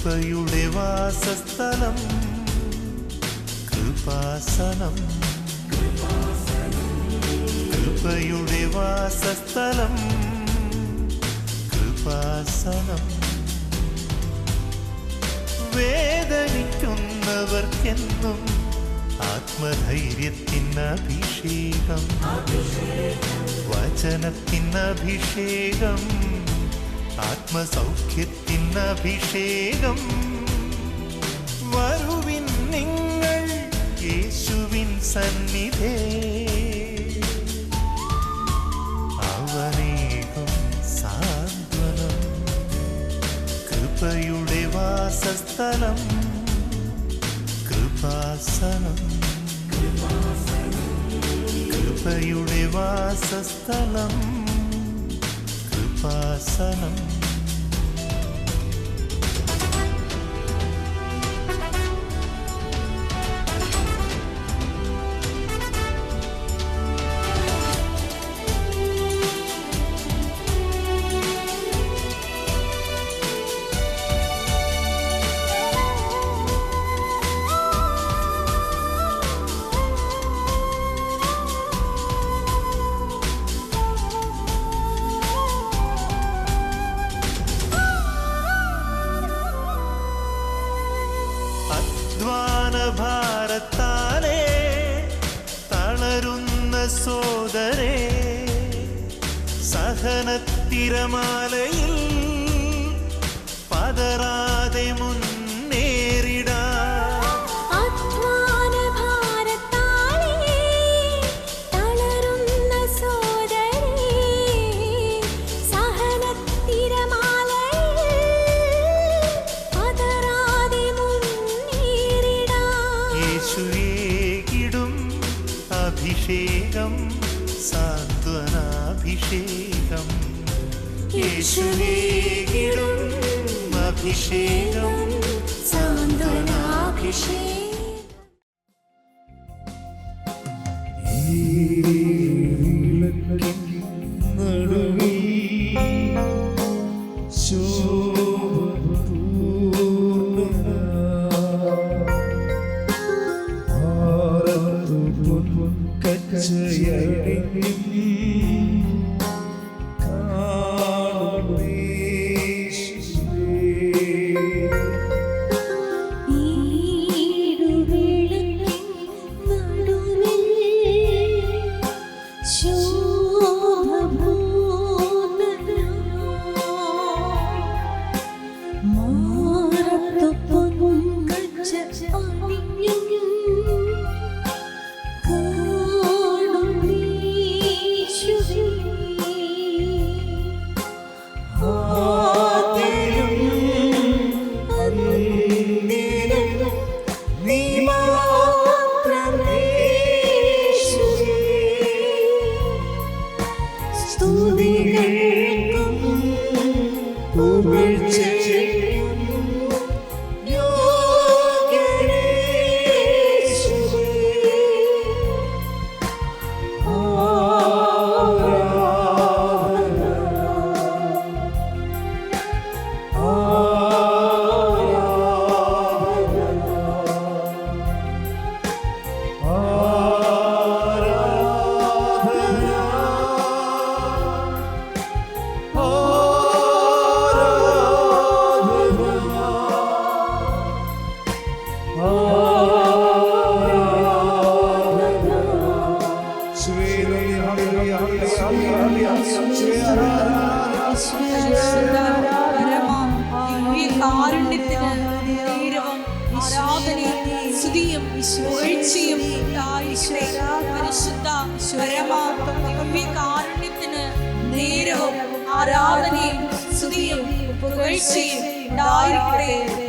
കൃപയുടെ വാസസ്ഥലം കൃപാസനം, കൃപയുടെ വാസസ്ഥലം കൃപാസനം. വേദനിക്കുന്നവർക്കെന്നും ആത്മധൈര്യത്തിനഭിഷേകം, വചനത്തിനഭിഷേകം, ആത്മസൗഖ്യത്തിനഭിഷേകം. വരുവിൻ നിങ്ങൾ യേശുവിൻ സന്നിധേ, അവനേകും സാന്ത്വനം. കൃപയുടെ വാസസ്ഥലം കൃപാസനം, കൃപയുടെ വാസസ്ഥലം കൃപാസനം. ഭാരത്താലേ തളരുന്ന സോദരേ, സഹനത്തിരമാലയിൽ പതറാതെ മുന്നേറിടാം. അഭിഷേകം സാന്ത്വനാഭിഷേകം, യേശുവേകിടും അഭിഷേകം സാന്ത്വനാഭിഷേകം.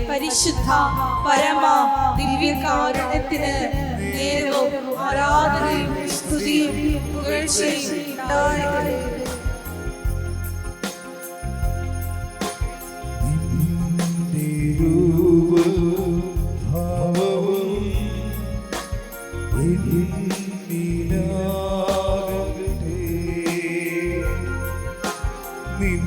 പരിശുദ്ധ പരമ ദിവ്യകാരുണ്യത്തിന് നേരവും ആരാധനയും സ്തുതിയും പുകഴ്ചയും ഉണ്ടായിരിക്കട്ടെ. നിൻ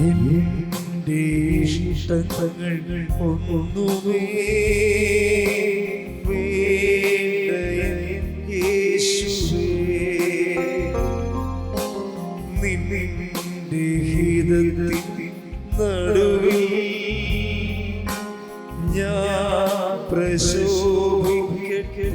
എന്റെ ഇഷ്ടങ്ങൾ ഒന്നുമേ വേണ്ട യേശുവേ, നിന്റെ ഹിതത്തിൻ നടുവിൽ ഞാൻ പ്രശോഭിക്കട്ടെ.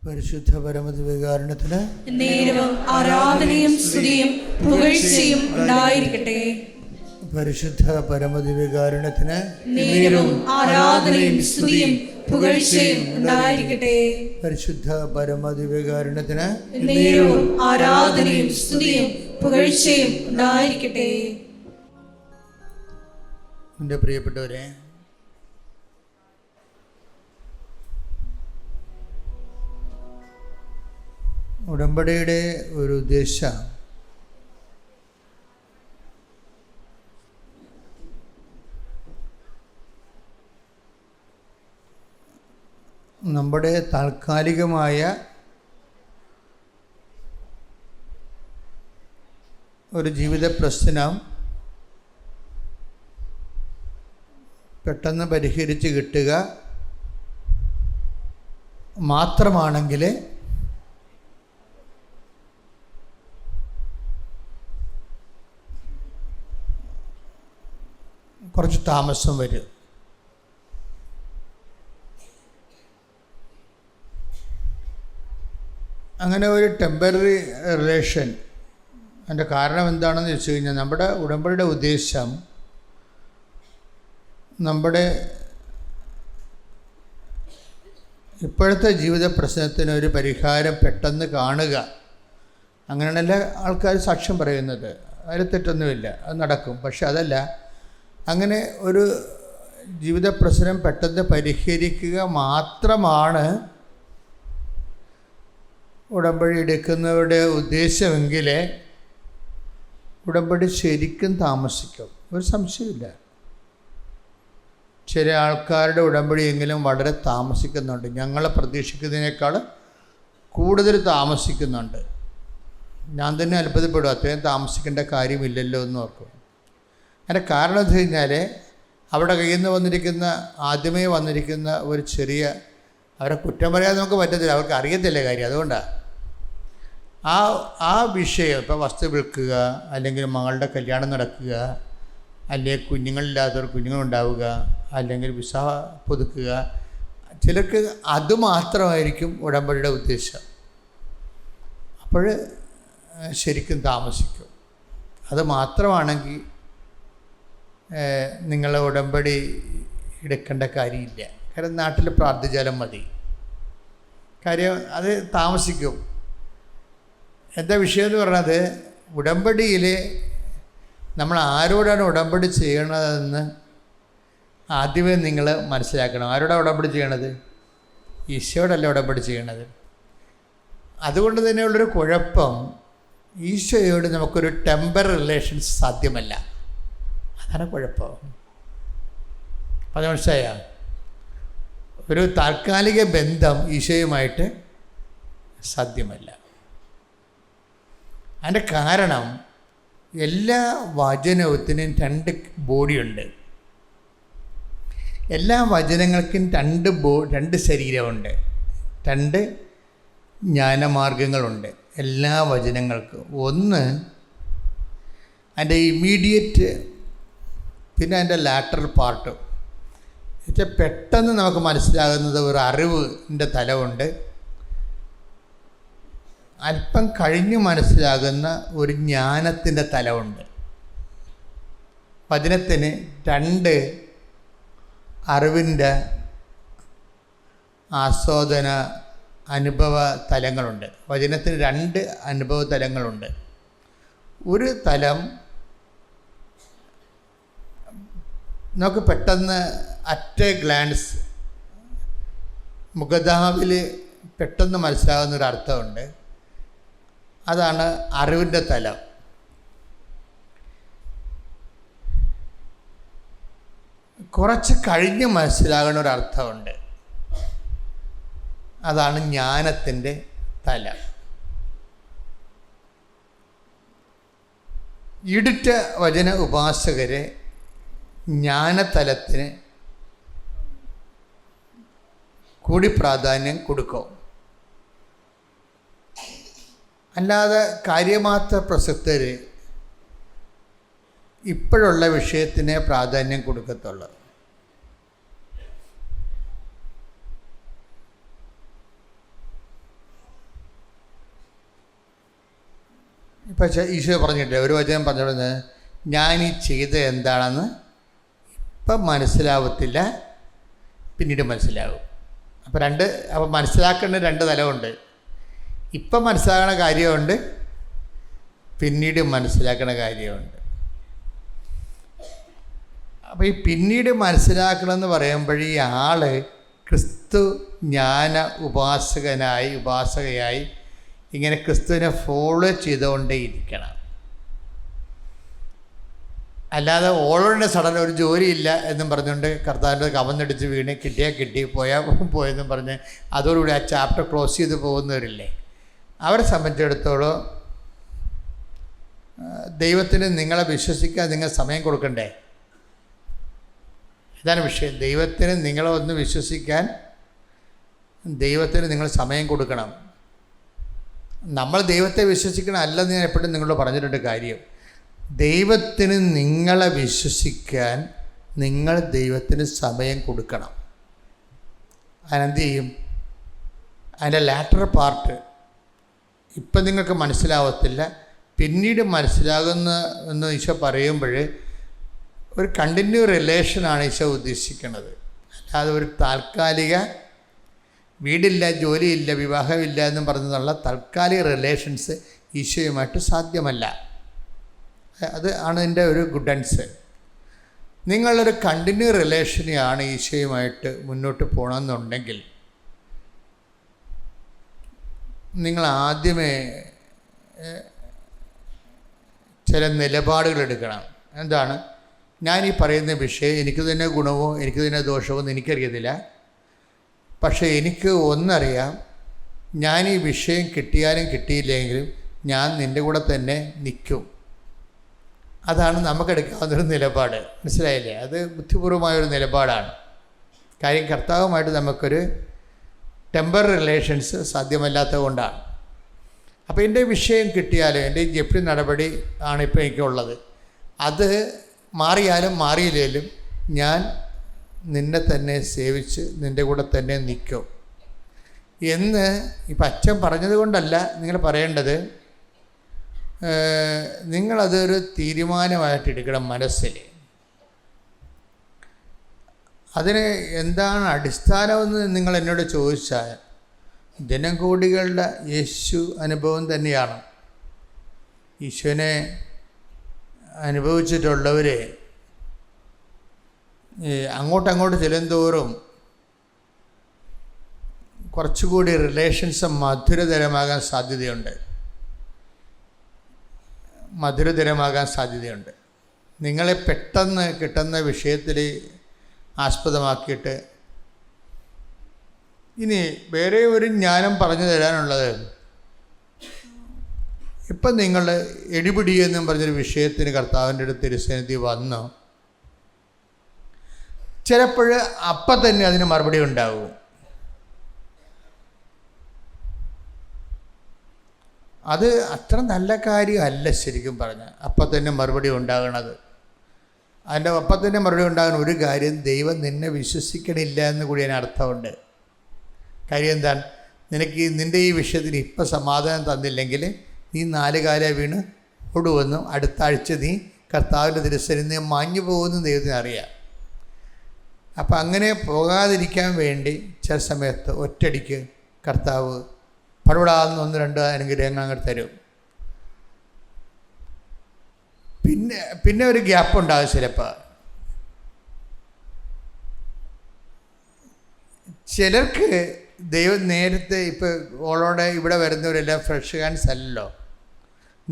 പരിശുദ്ധ പരമദിവ്യകാരുണ്യത്തിന് നേരവും ആരാധനയും സ്തുതിയും പുകഴ്ചയും ഉണ്ടായിരിക്കട്ടെ. പരിശുദ്ധ പരമദിവ്യകാരുണ്യത്തിന് നേരവും ആരാധനയും സ്തുതിയും പുകഴ്ചയും ഉണ്ടായിരിക്കട്ടെ. പരിശുദ്ധ പരമദിവ്യകാരുണ്യത്തിന് നേരവും ആരാധനയും സ്തുതിയും പുകഴ്ചയും ഉണ്ടായിരിക്കട്ടെ. എൻ്റെ പ്രിയപ്പെട്ടവരെ, ഉടമ്പടിയുടെ ഒരു ഉദ്ദേശം നമ്മുടെ താൽക്കാലികമായ ഒരു ജീവിത പ്രശ്നം പെട്ടെന്ന് പരിഹരിച്ച് കിട്ടുക മാത്രമാണെങ്കിൽ കുറച്ച് താമസം വരും. അങ്ങനെ ഒരു ടെമ്പററി റിലേഷൻ, അതിൻ്റെ കാരണം എന്താണെന്ന് വെച്ച് കഴിഞ്ഞാൽ നമ്മുടെ ഉടമ്പടിയുടെ ഉദ്ദേശം നമ്മുടെ ഇപ്പോഴത്തെ ജീവിത പ്രശ്നത്തിന് ഒരു പരിഹാരം പെട്ടെന്ന് കാണുക, അങ്ങനെയാണല്ല ആൾക്കാർ സാക്ഷ്യം പറയുന്നത്. അതിൽ തെറ്റൊന്നുമില്ല, അത് നടക്കും. പക്ഷെ അതല്ല, അങ്ങനെ ഒരു ജീവിത പ്രശ്നം പെട്ടെന്ന് പരിഹരിക്കുക മാത്രമാണ് ഉടമ്പടി എടുക്കുന്നവരുടെ ഉദ്ദേശമെങ്കിൽ ഉടമ്പടി ശരിക്കും താമസിക്കും, ഒരു സംശയമില്ല. ചില ആൾക്കാരുടെ ഉടമ്പടിയെങ്കിലും വളരെ താമസിക്കുന്നുണ്ട്, ഞങ്ങൾ പ്രതീക്ഷിക്കുന്നതിനേക്കാൾ കൂടുതൽ താമസിക്കുന്നുണ്ട്. ഞാൻ തന്നെ അത്ഭുതപ്പെടും, അത്രയും താമസിക്കേണ്ട കാര്യമില്ലല്ലോ എന്ന് ഓർക്കും. അതിൻ്റെ കാരണം എന്ന് വെച്ച് കഴിഞ്ഞാൽ അവിടെ കയ്യിൽ നിന്ന് വന്നിരിക്കുന്ന ആദ്യമേ വന്നിരിക്കുന്ന ഒരു ചെറിയ, അവരെ കുറ്റം പറയാതെ നമുക്ക് പറ്റത്തില്ല, അവർക്ക് അറിയത്തില്ല കാര്യം. അതുകൊണ്ടാണ് ആ വിഷയം, ഇപ്പോൾ വസ്തു വിൽക്കുക, അല്ലെങ്കിൽ മകളുടെ കല്യാണം നടക്കുക, അല്ലെങ്കിൽ കുഞ്ഞുങ്ങളില്ലാത്തവർ കുഞ്ഞുങ്ങളുണ്ടാവുക, അല്ലെങ്കിൽ വിസ പുതുക്കുക, ചിലർക്ക് അതുമാത്രമായിരിക്കും ഉടമ്പടിയുടെ ഉദ്ദേശം. അപ്പോൾ ശരിക്കും താമസിക്കും. അത് മാത്രമാണെങ്കിൽ നിങ്ങൾ ഉടമ്പടി എടുക്കേണ്ട കാര്യമില്ല. കാരണം നാട്ടിൽ പ്രാർത്ഥിച്ചാലും മതി. കാര്യം അത് താമസിക്കും. എന്താ വിഷയം എന്ന് പറഞ്ഞത്, ഉടമ്പടിയിൽ നമ്മൾ ആരോടാണ് ഉടമ്പടി ചെയ്യണതെന്ന് ആദ്യമേ നിങ്ങൾ മനസ്സിലാക്കണം. ആരോടാണ് ഉടമ്പടി ചെയ്യണത്? ഈശോയോടല്ല ഉടമ്പടി ചെയ്യണത്. അതുകൊണ്ട് തന്നെയുള്ളൊരു കുഴപ്പം, ഈശോയോട് നമുക്കൊരു ടെമ്പർ റിലേഷൻസ് സാധ്യമല്ല. അതാണ് കുഴപ്പം. അപ്പം അത് മനസ്സിലായ ഒരു താൽക്കാലിക ബന്ധം ഈശോയുമായിട്ട് സാധ്യമല്ല. അതിൻ്റെ കാരണം, എല്ലാ വചനത്തിനും രണ്ട് ബോഡിയുണ്ട്. എല്ലാ വചനങ്ങൾക്കും രണ്ട് ശരീരമുണ്ട്, രണ്ട് ജ്ഞാനമാർഗങ്ങളുണ്ട് എല്ലാ വചനങ്ങൾക്കും. ഒന്ന് അതിൻ്റെ ഇമ്മീഡിയറ്റ്, പിന്നെ അതിൻ്റെ ലാറ്ററൽ പാർട്ട്. എന്നുവെച്ചാൽ പെട്ടെന്ന് നമുക്ക് മനസ്സിലാകുന്നത് ഒരു അറിവിൻ്റെ തലമുണ്ട്, അല്പം കഴിഞ്ഞ് മനസ്സിലാകുന്ന ഒരു ജ്ഞാനത്തിൻ്റെ തലമുണ്ട്. വചനത്തിന് രണ്ട് അറിവിൻ്റെ ആസ്വാദന അനുഭവ തലങ്ങളുണ്ട്. വചനത്തിന് രണ്ട് അനുഭവ തലങ്ങളുണ്ട്. ഒരു തലം നമുക്ക് പെട്ടെന്ന് അറ്റ് എ ഗ്ലാൻസ് മുഖതാവിൽ പെട്ടെന്ന് മനസ്സിലാകുന്നൊരർത്ഥമുണ്ട്, അതാണ് അറിവിൻ്റെ തലം. കുറച്ച് കഴിഞ്ഞ് മനസ്സിലാകുന്ന ഒരർത്ഥമുണ്ട്, അതാണ് ജ്ഞാനത്തിൻ്റെ തലം. ഇടുറ്റ വചന ഉപാസകരെ ജ്ഞാനതലത്തിന് കൂടി പ്രാധാന്യം കൊടുക്കും. അല്ലാതെ കാര്യമാത്ര പ്രസക്തർ ഇപ്പോഴുള്ള വിഷയത്തിനെ പ്രാധാന്യം കൊടുക്കത്തുള്ളൂ. ഇപ്പം ഈശോ പറഞ്ഞിട്ട് ഒരു വചനം പറഞ്ഞിരുന്നത്, ഞാനീ ചെയ്തത് എന്താണെന്ന് ഇപ്പം മനസ്സിലാവത്തില്ല, പിന്നീട് മനസ്സിലാവും. അപ്പം മനസ്സിലാക്കേണ്ട രണ്ട് തലമുണ്ട്. ഇപ്പം മനസ്സിലാക്കണ കാര്യമുണ്ട്, പിന്നീട് മനസ്സിലാക്കണ കാര്യമുണ്ട്. അപ്പോൾ ഈ പിന്നീട് മനസ്സിലാക്കണമെന്ന് പറയുമ്പോൾ ഈ ആൾ ക്രിസ്തു ജ്ഞാന ഉപാസകയായി ഇങ്ങനെ ക്രിസ്തുവിനെ ഫോളോ ചെയ്തുകൊണ്ടേ ഇരിക്കണം. അല്ലാതെ ഓൾറെഡി സഡൻ ഒരു ജോലിയില്ല എന്നും പറഞ്ഞുകൊണ്ട് കർത്താവിൻ്റെ കവന്നടിച്ച് വീണ് കിട്ടിയാൽ കിട്ടി, പോയെന്നും പറഞ്ഞ് അതോടുകൂടി ആ ചാപ്റ്റർ ക്ലോസ് ചെയ്ത് പോകുന്നവരില്ലേ, അവരെ സംബന്ധിച്ചിടത്തോളം ദൈവത്തിന് നിങ്ങളെ വിശ്വസിക്കാൻ നിങ്ങൾ സമയം കൊടുക്കണ്ടേ? ഇതാണ് വിഷയം. ദൈവത്തിന് നിങ്ങളെ ഒന്ന് വിശ്വസിക്കാൻ ദൈവത്തിന് നിങ്ങൾ സമയം കൊടുക്കണം. നമ്മൾ ദൈവത്തെ വിശ്വസിക്കണം അല്ലെന്ന് ഞാൻ എപ്പോഴും നിങ്ങളോട് പറഞ്ഞിട്ടുണ്ട് കാര്യം. ദൈവത്തിന് നിങ്ങളെ വിശ്വസിക്കാൻ നിങ്ങൾ ദൈവത്തിന് സമയം കൊടുക്കണം. അതിനെന്ത് ചെയ്യും? അതിൻ്റെ ലാറ്റർ പാർട്ട് ഇപ്പം നിങ്ങൾക്ക് മനസ്സിലാവത്തില്ല, പിന്നീട് മനസ്സിലാകുന്ന എന്ന് ഈശോ പറയുമ്പോൾ ഒരു കണ്ടിന്യൂ റിലേഷനാണ് ഈശോ ഉദ്ദേശിക്കുന്നത്. അല്ലാതെ ഒരു താൽക്കാലിക വീടില്ല, ജോലിയില്ല, വിവാഹമില്ല എന്നും പറഞ്ഞുള്ള താൽക്കാലിക റിലേഷൻസ് ഈശോയുമായിട്ട് സാധ്യമല്ല. അത് ആണ് എൻ്റെ ഒരു ഗുഡൻസ്. നിങ്ങളൊരു കണ്ടിന്യൂ റിലേഷനെയാണ് ഈശോയുമായിട്ട് മുന്നോട്ട് പോകണമെന്നുണ്ടെങ്കിൽ നിങ്ങൾ ആദ്യമേ ചില നിലപാടുകൾ എടുക്കണം. എന്താണ്? ഞാൻ ഈ പറയുന്ന വിഷയം എനിക്ക് തന്നെ ഗുണമോ എനിക്ക് തന്നെ ദോഷമോ എന്ന് എനിക്കറിയത്തില്ല. പക്ഷേ എനിക്ക് ഒന്നറിയാം, ഞാൻ ഈ വിഷയം കിട്ടിയാലും കിട്ടിയില്ലെങ്കിലും ഞാൻ നിൻ്റെ കൂടെ തന്നെ നിൽക്കും. അതാണ് നമുക്കെടുക്കാവുന്നൊരു നിലപാട്. മനസ്സിലായില്ലേ? അത് ബുദ്ധിപൂർവമായൊരു നിലപാടാണ്. കാര്യം കർത്താവുമായിട്ട് നമുക്കൊരു ടെമ്പററി റിലേഷൻസ് സാധ്യമല്ലാത്തത് കൊണ്ടാണ്. അപ്പോൾ എൻ്റെ വിഷയം കിട്ടിയാലും എൻ്റെ ജപ്തി നടപടി ആണ് ഇപ്പോൾ എനിക്കുള്ളത്. അത് മാറിയാലും മാറിയില്ലേലും ഞാൻ നിന്നെ തന്നെ സേവിച്ച് നിൻ്റെ കൂടെ തന്നെ നിൽക്കും എന്ന് ഇപ്പം അച്ഛൻ പറഞ്ഞത് കൊണ്ടല്ല നിങ്ങൾ പറയേണ്ടത്. നിങ്ങളതൊരു തീരുമാനമായിട്ടെടുക്കണം മനസ്സിൽ. അതിന് എന്താണ് അടിസ്ഥാനമെന്ന് നിങ്ങൾ എന്നോട് ചോദിച്ചാൽ ദിനംകൂടികളുടെ യേശു അനുഭവം തന്നെയാണ്. ഈശോനെ അനുഭവിച്ചിട്ടുള്ളവർ അങ്ങോട്ടങ്ങോട്ട് ചെല്ലുന്തോറും കുറച്ചുകൂടി റിലേഷൻസ് മധുരതരമാകാൻ സാധ്യതയുണ്ട്. നിങ്ങളെ പെട്ടെന്ന് കിട്ടുന്ന വിഷയത്തിൽ ആസ്പദമാക്കിയിട്ട് ഇനി വേറെ ഒരു ജ്ഞാനം പറഞ്ഞു തരാനുള്ളത്, ഇപ്പം നിങ്ങൾ എടിപിടി എന്നും പറഞ്ഞൊരു വിഷയത്തിന് കർത്താവിൻ്റെ അടുത്ത് തിരുസന്നിധി വന്നു, ചിലപ്പോൾ അപ്പം തന്നെ അതിന് മറുപടി ഉണ്ടാവും. അത് അത്ര നല്ല കാര്യമല്ല ശരിക്കും പറഞ്ഞാൽ അപ്പം തന്നെ മറുപടി ഉണ്ടാകണത്. അതിൻ്റെ അപ്പം തന്നെ മറുപടി ഉണ്ടാകുന്ന ഒരു കാര്യം, ദൈവം നിന്നെ വിശ്വസിക്കണില്ല എന്ന് കൂടി അതിന് അർത്ഥമുണ്ട്. കാര്യം എന്താണ്? നിൻ്റെ ഈ വിഷയത്തിന് ഇപ്പം സമാധാനം തന്നില്ലെങ്കിൽ നീ 4 കാല വീണ് ഓടുവെന്നും അടുത്ത ആഴ്ച നീ കർത്താവിൻ്റെ തിരുസന്നിധിയിൽ മാഞ്ഞു പോകുമെന്നും ദൈവത്തിന് അറിയാം. അപ്പം അങ്ങനെ പോകാതിരിക്കാൻ വേണ്ടി ചില സമയത്ത് ഒറ്റയടിക്ക് കർത്താവ് പടപടാന്ന് 1-2 അനുഗ്രഹങ്ങൾ അങ്ങോട്ട് തരും. പിന്നെ ഒരു ഗ്യാപ്പ് ഉണ്ടാകും ചിലപ്പോൾ. ചിലർക്ക് ദൈവം നേരത്തെ, ഇപ്പോൾ ഓളോടെ ഇവിടെ വരുന്നവരെല്ലാം ഫ്രഷ് ഹാൻഡ്സ് അല്ലല്ലോ.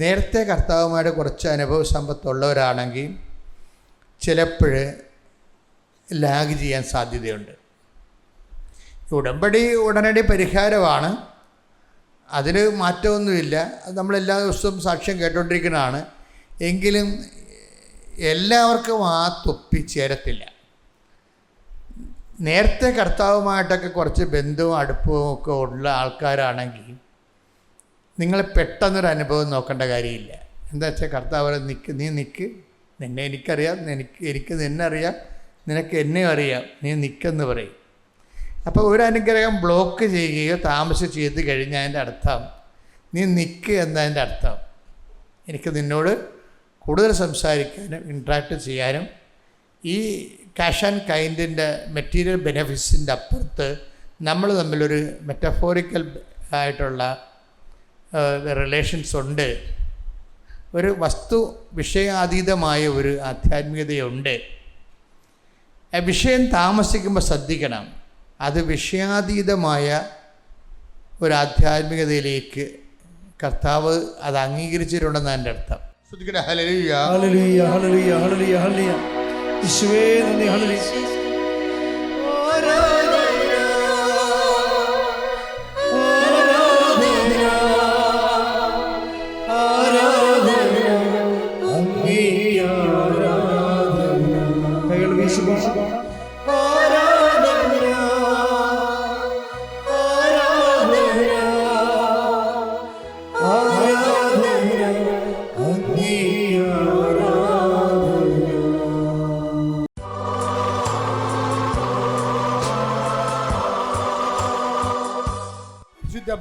നേരത്തെ കർത്താവുമായിട്ട് കുറച്ച് അനുഭവ സമ്പത്തുള്ളവരാണെങ്കിൽ ചിലപ്പോൾ ലാഗ് ചെയ്യാൻ സാധ്യതയുണ്ട്. ഉടമ്പടി ഉടനടി പരിഹാരമാണ്, അതിന് മാറ്റമൊന്നുമില്ല. അത് നമ്മളെല്ലാ ദിവസവും സാക്ഷ്യം കേട്ടുകൊണ്ടിരിക്കുന്നതാണ്. എങ്കിലും എല്ലാവർക്കും ആ തൊപ്പി ചേരത്തില്ല. നേരത്തെ കർത്താവുമായിട്ടൊക്കെ കുറച്ച് ബന്ധവും അടുപ്പവും ഒക്കെ ഉള്ള ആൾക്കാരാണെങ്കിൽ നിങ്ങൾ പെട്ടെന്നൊരു അനുഭവം നോക്കേണ്ട കാര്യമില്ല. എന്താ വെച്ചാൽ കർത്താവ് നീ നിൽക്ക്, നിന്നെ എനിക്കറിയാം, എനിക്ക് നിന്നെ അറിയാം, നിനക്ക് എന്നെ അറിയാം, നീ നിൽക്കെന്ന് പറയും. അപ്പോൾ ഒരു അനുഗ്രഹം ബ്ലോക്ക് ചെയ്യുകയോ താമസിച്ച് ചെയ്ത് കഴിഞ്ഞാൽ അതിൻ്റെ അർത്ഥം നീ നിൽക്കുക എന്നതിൻ്റെ അർത്ഥം. എനിക്ക് നിന്നോട് കൂടുതൽ സംസാരിക്കാനും ഇൻട്രാക്ട് ചെയ്യാനും ഈ ക്യാഷ് ആൻഡ് കൈൻഡിൻ്റെ മെറ്റീരിയൽ ബെനഫിറ്റ്സിൻ്റെ അപ്പുറത്ത് നമ്മൾ തമ്മിലൊരു മെറ്റഫോറിക്കൽ ആയിട്ടുള്ള റിലേഷൻസ് ഉണ്ട്. ഒരു വസ്തു വിഷയാതീതമായ ഒരു ആധ്യാത്മികതയുണ്ട്. വിഷയം താമസിക്കുമ്പോൾ ശ്രദ്ധിക്കണം, അത് വിഷയാതീതമായ ഒരു ആധ്യാത്മികതയിലേക്ക് കർത്താവ് അത് അംഗീകരിച്ചിട്ടുണ്ടെന്ന് എൻ്റെ അർത്ഥം. ഹല്ലേലൂയ ഹല്ലേലൂയ ഹല്ലേലൂയ ഹല്ലേലൂയ. യേശുവേ നന്ദി. ഹല്ലേലൂയ.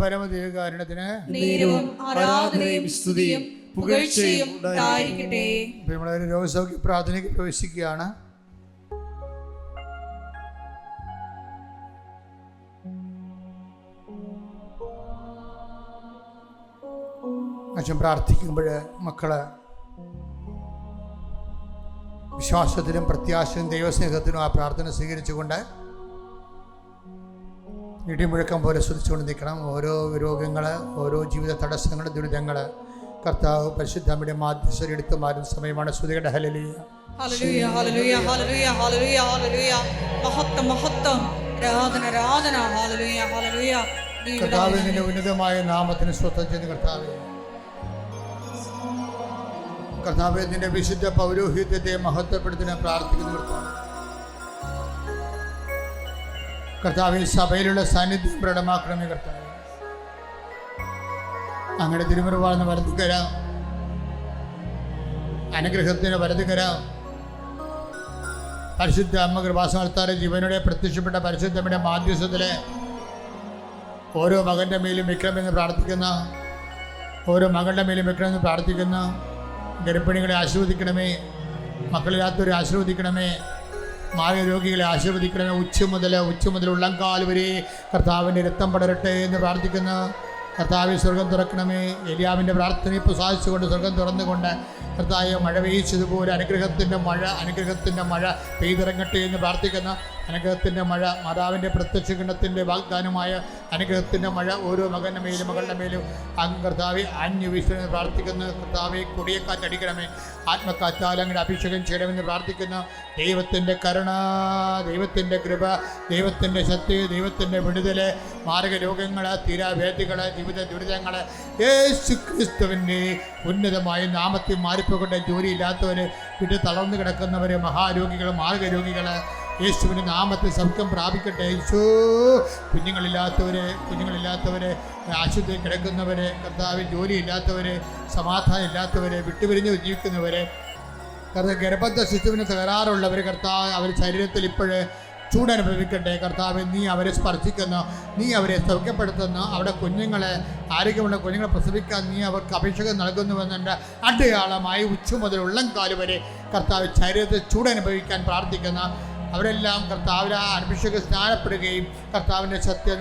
പരമദേവകാരണത്തിന് നേരവും ആരാധനയും സ്തുതിയും പുകഴ്ചയും ഉണ്ടായിരിക്കട്ടെ. ഇപ്പോൾ നമ്മളൊരു രോഗസൗഖ്യ പ്രാർത്ഥനയ്ക്ക് പ്രവേശിക്കുകയാണ്. അച്ഛൻ പ്രാർത്ഥിക്കുമ്പോൾ മക്കള് വിശ്വാസത്തിലും പ്രത്യാശയും ദൈവസ്നേഹത്തിനും ആ പ്രാർത്ഥന സ്വീകരിച്ചുകൊണ്ട് ഇടിമുഴക്കം പോലെ ശ്രദ്ധിച്ചുകൊണ്ട് നിൽക്കണം. ഓരോ രോഗങ്ങൾ, ഓരോ ജീവിത തടസ്സങ്ങൾ, ദുരിതങ്ങൾ കർത്താവ് പരിശുദ്ധമ്മയുടെ മാധ്യസ്ഥ എടുത്തു മാറുന്ന സമയമാണ്. ശ്രുതികളുടെ ഹല്ലേലൂയ, ഹല്ലേലൂയ, ഹല്ലേലൂയ, ഹല്ലേലൂയ, ഹല്ലേലൂയ, ഹല്ലേലൂയ. മഹത്വം, മഹത്വം, ആരാധന, ആരാധന. ഹല്ലേലൂയ, ഹല്ലേലൂയ. കർത്താവിന്റെ ഉന്നതമായ നാമത്തിന് സ്വന്തം ചെയ്യുന്ന കർത്താവേ, കർത്താവേ നിന്റെ വിശുദ്ധ പൗരോഹിത്യത്തെ മഹത്വപ്പെടുത്തുന്ന പ്രാർത്ഥിക്കുന്ന കർത്താവ്, കർത്താവിൽ സഭയിലുള്ള സാന്നിധ്യം പ്രകടമാക്കണമേ കർത്താവ്. അങ്ങനെ തിരുമുറവാണെന്ന് വലതുകര, അനുഗ്രഹത്തിന് വലതുകര, പരിശുദ്ധ അമ്മ കൃപാസനത്താലെ ജീവനോടെ പ്രത്യക്ഷപ്പെട്ട പരിശുദ്ധമ്മയുടെ മാധ്യസ്ഥത്തിലെ ഓരോ മകൻ്റെ മേലും വെക്കണമെന്ന് പ്രാർത്ഥിക്കുന്ന, ഓരോ മകളുടെ മേലും വെക്കണമെന്ന് പ്രാർത്ഥിക്കുന്ന ഗർഭിണികളെ ആശീർവദിക്കണമേ, മക്കളില്ലാത്തവരെ ആശീർവദിക്കണമേ, മാരരോഗികളെ ആശീർവദിക്കണമേ. ഉച്ച മുതൽ ഉള്ളംകാൽ വരെ കർത്താവിൻ്റെ രക്തം പടരട്ടെ എന്ന് പ്രാർത്ഥിക്കുന്ന കർത്താവ് സ്വർഗം തുറക്കണമേ. എലിയാവിൻ്റെ പ്രാർത്ഥനയെ പ്രസാദിച്ചുകൊണ്ട് സ്വർഗം തുറന്നുകൊണ്ട് കർത്താവ് മഴ പെയ്ച്ചതുപോലെ അനുഗ്രഹത്തിൻ്റെ മഴ പെയ്തിറങ്ങട്ടെ എന്ന് പ്രാർത്ഥിക്കുന്ന അനുഗ്രഹത്തിൻ്റെ മഴ, മാതാവിൻ്റെ പ്രത്യക്ഷ ഗണത്തിൻ്റെ വാഗ്ദാനമായ അനുഗ്രഹത്തിൻ്റെ മഴ ഓരോ മകൻ്റെ മേലും മകളുടെ മേലും അങ്ങ് കർത്താവെ ആഞ്ഞു വീശണമെന്ന് പ്രാർത്ഥിക്കുന്നു. കർത്താവെ കൊടിയക്കാറ്റടിക്കണമേ, ആത്മക്കാറ്റാൽ അങ്ങനെ അഭിഷേകം ചെയ്യണമെന്ന് പ്രാർത്ഥിക്കുന്നു. ദൈവത്തിൻ്റെ കരുണ, ദൈവത്തിൻ്റെ കൃപ, ദൈവത്തിൻ്റെ ശക്തി, ദൈവത്തിൻ്റെ വിടുതൽ, മാരക രോഗങ്ങൾ, തീരാവേദികൾ, ജീവിത ദുരിതങ്ങൾ യേശു ക്രിസ്തുവിൻ്റെ ഉന്നതമായ നാമത്തിൽ മാറിപ്പോകട്ടെ. ജോലിയില്ലാത്തവർ, വിട്ട് തളർന്നു കിടക്കുന്നവർ, മഹാരോഗികൾ, മാർഗരോഗികൾ യേശുവിൻ്റെ നാമത്തിൽ സൗഖ്യം പ്രാപിക്കട്ടെ. യേശു കുഞ്ഞുങ്ങളില്ലാത്തവർ, ആശുപത്രിയിൽ കിടക്കുന്നവർ, കർത്താവ് ജോലിയില്ലാത്തവർ, സമാധാനം ഇല്ലാത്തവർ, വിട്ടുപിരിഞ്ഞ് ജീവിക്കുന്നവർ, ഗർഭസ്ഥ ശിശുവിന് തകരാറുള്ളവർ, കർത്താവ് അവർ ശരീരത്തിൽ ഇപ്പോഴേ ചൂടനുഭവിക്കട്ടെ. കർത്താവ് നീ അവരെ സ്പർശിക്കുന്നു, നീ അവരെ സൗഖ്യപ്പെടുത്തുന്നു. അവിടെ കുഞ്ഞുങ്ങളെ, ആരോഗ്യമുള്ള കുഞ്ഞുങ്ങളെ പ്രസവിക്കാൻ നീ അവർക്ക് അഭിഷേകം നൽകുന്നുവെന്നുണ്ട്. അടയാളമായി ഉച്ച മുതൽ ഉള്ളംകാല് വരെ കർത്താവ് ശരീരത്തിൽ ചൂടനുഭവിക്കാൻ പ്രാർത്ഥിക്കുന്ന അവരെല്ലാം കർത്താവിനെ അഭിഷേകം സ്നാനപ്പെടുകയും കർത്താവിൻ്റെ സത്യം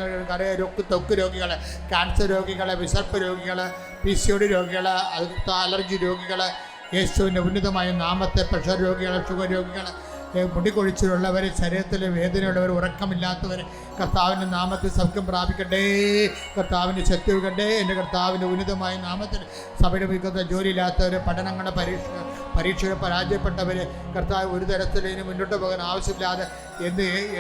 ത്വക്ക് രോഗികൾ, ക്യാൻസർ രോഗികൾ, വിശർപ്പ് രോഗികൾ, PCOD രോഗികൾ, അലർജി രോഗികൾ, യേശുവിൻ്റെ ഉന്നതമായ നാമത്തെ, പ്രഷർ രോഗികൾ, ഷുഗർ രോഗികൾ, മുടികൊഴിച്ചിലുള്ളവർ, ശരീരത്തിലെ വേദനയുള്ളവർ, ഉറക്കമില്ലാത്തവർ കർത്താവിൻ്റെ നാമത്തിൽ സൗഖ്യം പ്രാപിക്കട്ടെ. കർത്താവിൻ്റെ ശക്തി കണ്ടേ. എൻ്റെ കർത്താവിൻ്റെ ഉന്നതമായ നാമത്തിൽ സഭയുടെ വിൽക്കുന്ന ജോലിയില്ലാത്തവർ, പഠനങ്ങളുടെ പരീക്ഷകൾ പരാജയപ്പെട്ടവർ, കർത്താവ് ഒരു തരത്തിലും മുന്നോട്ട് പോകാൻ ആവശ്യമില്ലാതെ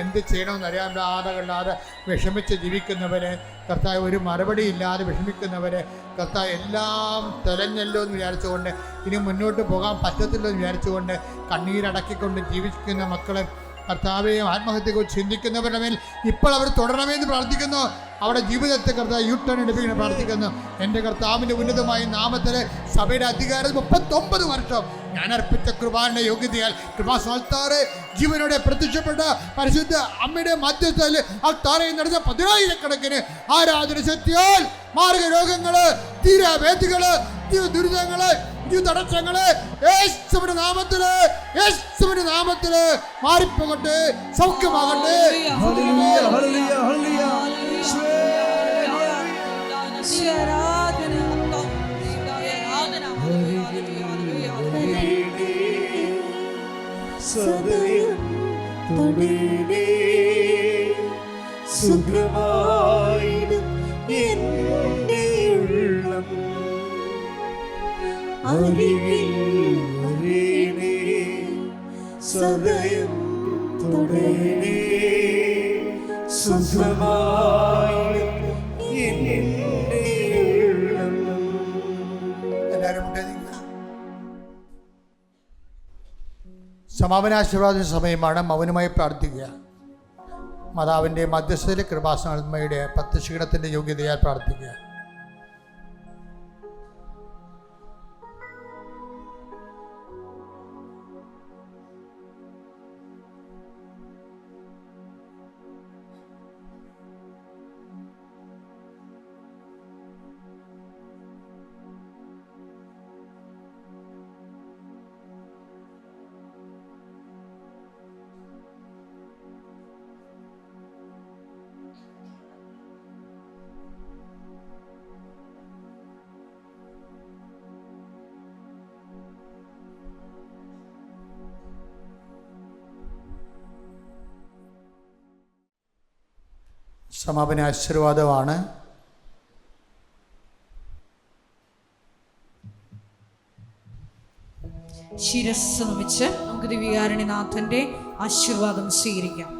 എന്ത് ചെയ്യണമെന്ന് അറിയാതെ വിഷമിച്ച് ജീവിക്കുന്നവർ, കർത്താവ് ഒരു മറുപടി ഇല്ലാതെ വിഷമിക്കുന്നവർ, കർത്താവ് എല്ലാം തെരഞ്ഞല്ലോ എന്ന് വിചാരിച്ചുകൊണ്ട് ഇനി മുന്നോട്ട് പോകാൻ പറ്റത്തില്ലോ എന്ന് വിചാരിച്ചുകൊണ്ട് കണ്ണീരടക്കിക്കൊണ്ട് ജീവിക്കുന്ന മക്കളെ, കർത്താവെയും ആത്മഹത്യയെക്കുറിച്ച് ചിന്തിക്കുന്നവരുടെ മേൽ ഇപ്പോൾ അവർ തുടരണമെന്ന് പ്രാർത്ഥിക്കുന്നു. അവിടെ ജീവിതത്തെ കർത്താവ് യൂട്ടേൺ എടുപ്പിക്കണം പ്രാർത്ഥിക്കുന്നു. എൻ്റെ കർത്താവിൻ്റെ ഉന്നതമായ നാമത്തിൽ സഭയുടെ അധികാരം 39 വർഷം ഞാൻ അർപ്പിച്ച കൃപാന്റെ യോഗ്യതയാൽ കൃപാസ്ഥാനത്താറ് ജീവനോടെ പ്രത്യക്ഷപ്പെട്ട പരിശുദ്ധ അമ്മയുടെ മധ്യത്തിൽ ആ താരയിൽ നടന്ന 10,000 ആരാധന ശക്തിയാൽ മാർഗരോഗങ്ങള്, തീരാവേദികള്, ദുരിതങ്ങള്, തടസ്സങ്ങള് യേശുവിന്റെ നാമത്തില് മാറിപ്പോകട്ടെ, സൗഖ്യമാകട്ടെ. സുഖമായിടും എൻ്റെ ഉള്ളം അരികിൽ വരേണേ, സദയം തൊടേണേ, സുഖമായിടും എൻ്റെ ഉള്ളം. എല്ലാവരും സമാപനാശീർവാദ സമയമാണ്. മൗനമായി പ്രാർത്ഥിക്കുക. മാതാവിൻ്റെ മധ്യസ്ഥതയിൽ കൃപാസനമ്മയുടെ പ്രത്യക്ഷീണത്തിൻ്റെ യോഗ്യതയാൽ പ്രാർത്ഥിക്കുക. സമാപന ആശീർവാദമാണ്. ശിരസ് നമിച്ച് നമുക്ക് ദിവ്യകാരുണ്യനാഥന്റെ ആശീർവാദം സ്വീകരിക്കാം.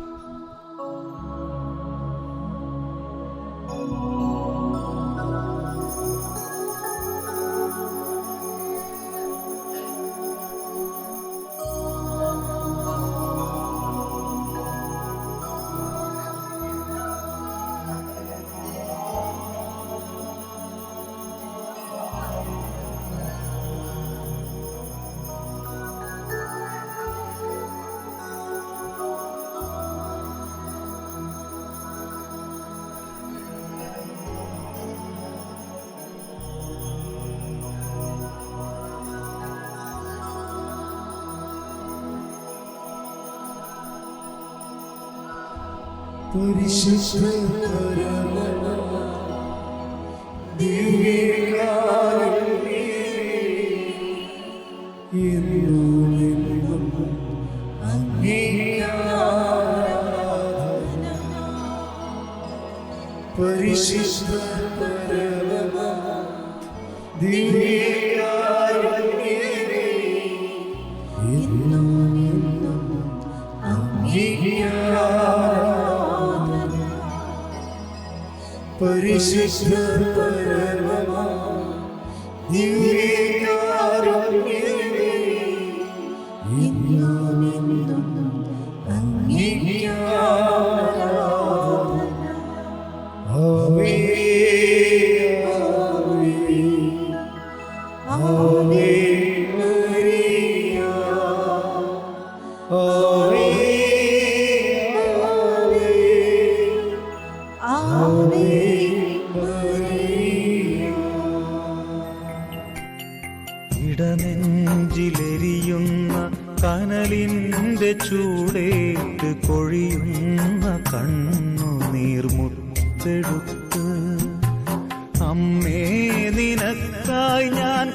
പരിശുദ്ധ ദിവ്യകാരുണ്യമേ, എന്നും അങ്ങേക്ക് ആരാധന. പരിശുദ്ധ ദിവ്യകാരുണ്യമേ, എന്നും അങ്ങേക്ക് പരിശുദ്ധ ദിവ്യകാരുണ്യമേ, എന്നും അങ്ങേക്ക് ആരാധന. ആവേ ആവേ മരിയ, ആവേ ആവേ ഇടനെഞ്ചിലെരിയുന്ന കനലിൻ്റെ ചൂടേറ്റ് കൊഴിയുന്ന കണ്ണുനീർമുത്തെടുത്ത് അമ്മേ നിനക്കായി ഞാൻ